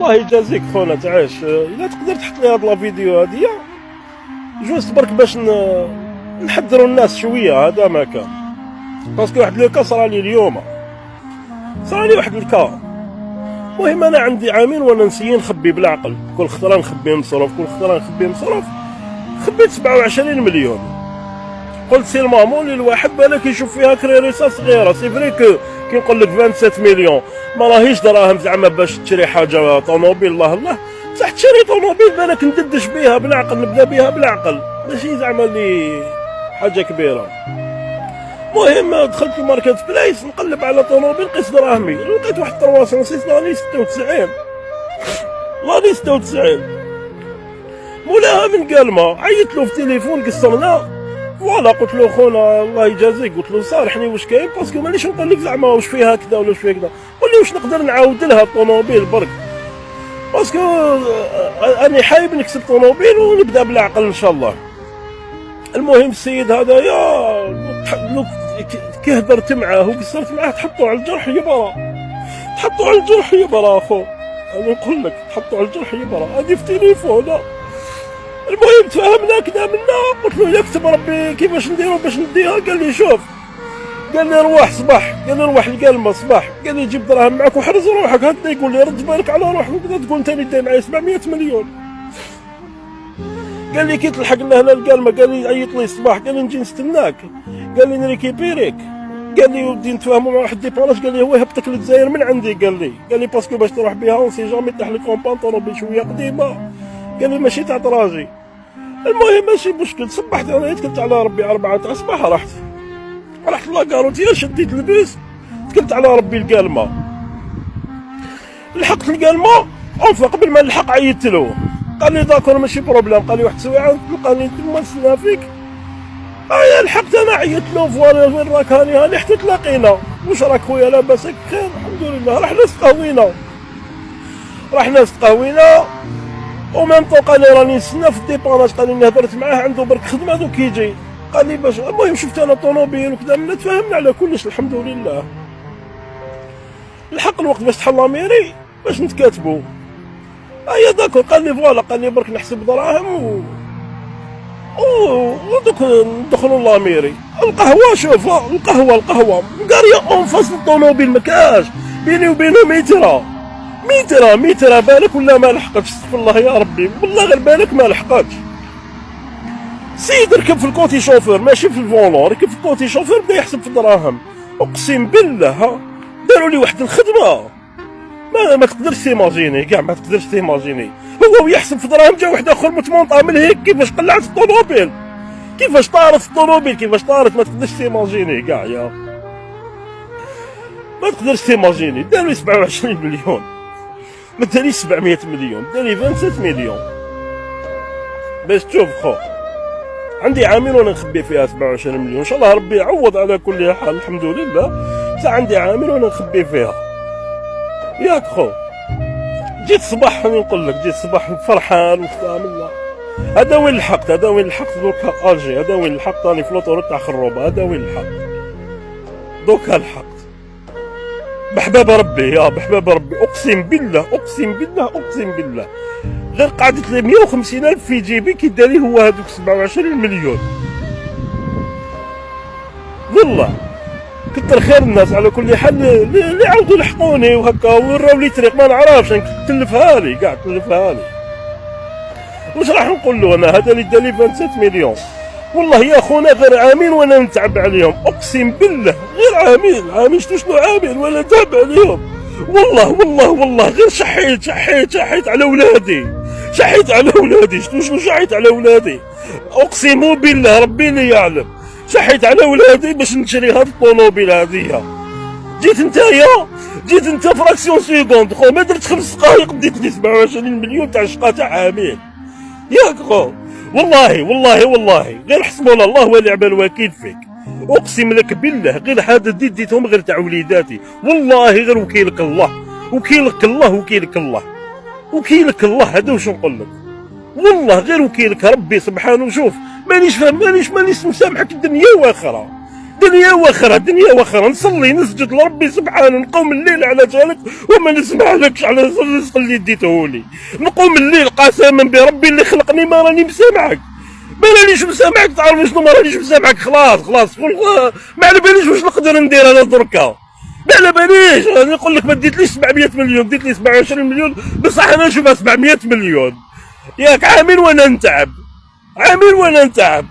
الله يجازيك خونا تعيش. الا تقدر تحط لي هاد لا فيديو هادية جوست برك باش نحضروا الناس شويه. هذا ما كان باسكو واحد لوكا صرالي اليوم، صرالي واحد الكا. المهم انا عندي عامين وانا نسيي نخبي بالعقل، كل خطره نخبي مصروف، كل خطره نخبي مصروف. خبيت 27 مليون. قلت سي المامون للواحد بالك يشوف فيها كريريسه صغيره. سي فري كي نقول لك 27 مليون ما راهيش دراهم زعما باش تشري حاجه طوموبيل. الله بصح تشري طوموبيل بالك نددش بها بالعقل، نبدا بها بالعقل، ماشي زعما اللي حاجه كبيره. المهم دخلت الماركت بلايس نقلب على طوموبيل قيس دراهمي، لقيت واحد 306 لاني 96 لاني 96. مولاها من قالمه عيطت له في التليفون قصرنا فوالا. قلت له خونا الله يجازيك، قلت له صارحني واش كاين باسكو مانيش نقول لك زعما واش فيها كذا ولا واش فيها كذا، قول لي واش نقدر نعاود لها الطوموبيل برك باسكو اني حايب نكسب طوموبيل ونبدا بالعقل ان شاء الله. المهم السيد هذايا كي هدرت معاه وقصرت معاه تحطوا على الجرح يبرا، تحطوا على الجرح يبرا اخو. انا نقول لك تحطوا على الجرح يبرا، هذه في تليفون. المهم تفاهمنا كذا منا، قلت له يكتب ربي كيفاش نديرو باش نديها. قال لي شوف، قال لي روح صباح، قال لي روح القلمه صباح، قال لي جيب دراهم معك وحرز روحك. هكذا يقول لي رد بالك على روحك وكذا تقول ثاني داي معايا 700 مليون. قال لي كي تلحق له القلمه قال لي عيط لي صباح، قال لي نجي نستناك، قال لي نريكيبيريك، قال لي ودي نتفاهموا مع واحد ديباراج، قال لي هو يهبطك للجزائر من عندي، قال لي باسكو باش تروح بها اون سي جامي طيح لك كومبان طوموبيل شويه قديمه، قال لي ماشي تاع طراجي. المهم ماشي مشكل، صبحت انا تكلت على ربي 4 تاع الصباح، رحت لاكاروتيه شديت البيس تكلت على ربي القالمه. لحقت القالمه اونفا قبل ما نلحق عيطت له، قال لي داكور ماشي بروبليم، قال لي واحد السويعه تلقاني تما نستنى فيك. لحقت انا عيطت له فوالا وين راك هاني حتى تلاقينا، واش راك خويا لاباسك بخير الحمد لله. رحنا استقهوينا وميم طون قال لي راني نستنى في الديباناج، قال لي هضرت معاه عنده برك خدمه دوك يجي، قال لي باش. المهم شفت انا طوموبيل وكذا منا تفاهمنا على كلش الحمد لله. لحق الوقت باش تحل لاميري باش نتكاتبوا. داكور قال لي فوالا، قال لي برك نحسب دراهم ودوك ندخلوا لاميري. القهوه شوف القهوه قاريه اون فاس الطوموبيل مكاش بيني وبينه متر بالك ولا ما لحقتش. استغفر الله يا ربي والله غير بالك ما لحقتش. سيد ركب في الكوتي شوفور ماشي في الفولون، ركب في الكوتي شوفور بدا يحسب في الدراهم. اقسم بالله داروا لي واحد الخدمه ما تقدرش تيماجيني كاع، ما تقدرش تيماجيني. هو يحسب في دراهم، جا واحد اخر متمونطا من هيك كيفاش قلعت الطوموبيل، كيفاش طارت الطوموبيل، ما تقدرش تيماجيني كاع يا ما تقدرش تيماجيني. داروا 27 مليون، ما داريش 700 مليون، داري 27 مليون. باش تشوف خو عندي عامين وانا نخبي فيها 27 مليون، ان شاء الله ربي يعوض على كل حال الحمد لله. بصح عندي عامين وانا نخبي فيها ياك خو. جيت صباح نقول لك، جيت صباح فرحان وكامل الله. هذا وين لحقت دوكا الجي، هذا وين لحقت راني في لوطوريت تاع خروبه، هذا وين لحقت دوكا لحقت. بحباب ربي بحباب ربي، اقسم بالله غير قعدت لي 150,000 في جيبي كي داري هو هذوك 27 مليون. والله كتر خير الناس على كل حال اللي عاودوا لحقوني وهكا وراو لي طريق ما نعرفش تلفها لي كاع واش راح نقول له انا. هذا اللي دالي 27 مليون والله يا خونا غير عامين وانا نتعب عليهم، اقسم بالله غير عامين شنو عامين وانا نتعب عليهم. والله غير شحيت على ولادي، شنو شحيت على ولادي، اقسم بالله ربي اللي يعلم. شحيت على ولادي باش نشري هاد الطوموبيل هذيا. جيت انت فراكسيون سيكوند خو، ما درت 5 دقائق بديت لي 27 مليون تاع شقا تاع عامين ياك خو. والله غير حسبنا الله ونعم الوكيل فيك، اقسم لك بالله غير هذا ديتهم غير تاع وليداتي. والله غير وكيلك الله هذا واش نقول لك. والله غير وكيلك ربي سبحانه. شوف مانيش مسامحك الدنيا واخره، دنيا واخرة دنيا واخرة، نصلي نسجد لربي سبحانه، نقوم الليل على جالك وما نسمع لكش على الرزق اللي ديتهولي، نقوم الليل قسما بربي اللي خلقني ما راني مسامعك، ما رانيش مسامعك، تعرف شنو ما رانيش مسامعك، خلاص ما على باليش واش نقدر ندير انا دركا، ما على باليش، راني نقول لك ما ديتليش 700 مليون، ديت لي 27 مليون، بصح انا نشوفها 700 مليون، ياك عامل وانا نتعب، عامل وانا نتعب.